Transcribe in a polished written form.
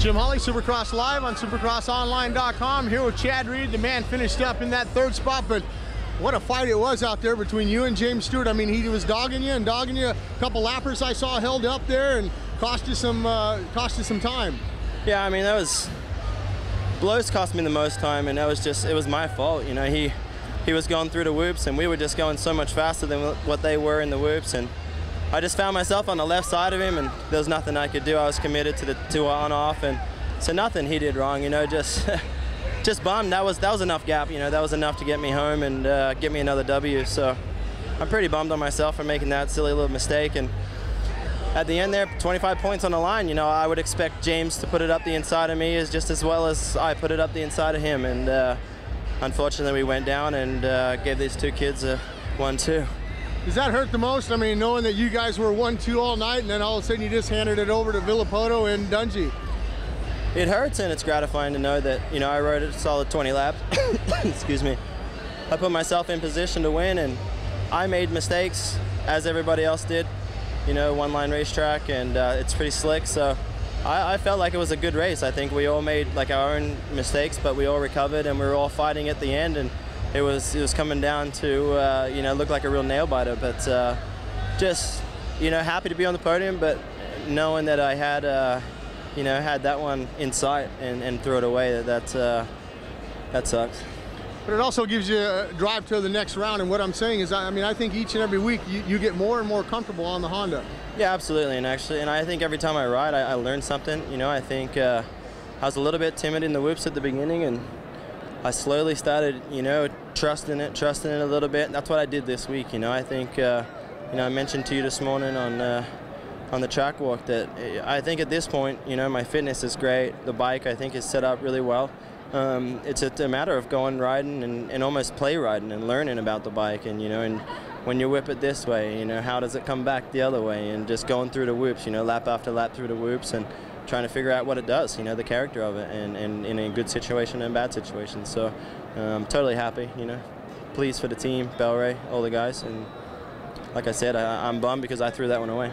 Jim Holley, Supercross Live on supercrossonline.com. Here with Chad Reed. The man finished up in that third spot, but what a fight it was out there between you and James Stewart. I mean, he was dogging you. A couple lappers I saw held up there and cost you some time. Yeah, I mean, that was, blows cost me the most time, and that was just, it was my fault. You know, he was going through the whoops, and we were just going so much faster than what they were in the whoops, and I just found myself on the left side of him, and there was nothing I could do. I was committed to the two on-off, and so nothing he did wrong. You know, just bummed. That was enough gap. You know, that was enough to get me home and get me another W. So I'm pretty bummed on myself for making that silly little mistake. And at the end there, 25 points on the line. You know, I would expect James to put it up the inside of me just as well as I put it up the inside of him. And unfortunately, we went down and gave these two kids a 1-2. Does that hurt the most? I mean, knowing that you guys were 1-2 all night, and then all of a sudden you just handed it over to Villapoto and Dungey. It hurts, and it's gratifying to know that, you know, I rode a solid 20 laps. Excuse me. I put myself in position to win, and I made mistakes, as everybody else did. You know, one-line racetrack, and it's pretty slick, so I felt like it was a good race. I think we all made like our own mistakes, but we all recovered, and we were all fighting at the end, and it was coming down to, you know, look like a real nail-biter, but just, you know, happy to be on the podium, but knowing that I had, you know, had that one in sight and threw it away, that sucks. But it also gives you a drive to the next round, and what I'm saying is, I mean, I think each and every week you get more and more comfortable on the Honda. Yeah, absolutely, and I think every time I ride, I learn something. You know, I think I was a little bit timid in the whoops at the beginning, and I slowly started, you know, trusting it a little bit. That's what I did this week. You know, I think, you know, I mentioned to you this morning on the track walk that I think at this point, you know, my fitness is great. The bike, I think, is set up really well. It's a matter of going riding and almost play riding and learning about the bike. And, you know, and when you whip it this way, you know, how does it come back the other way? And just going through the whoops, you know, lap after lap through the whoops, and trying to figure out what it does, you know, the character of it, and in a good situation and bad situation. So I'm totally happy, you know, pleased for the team, Bellray, all the guys, and like I said, I'm bummed because I threw that one away.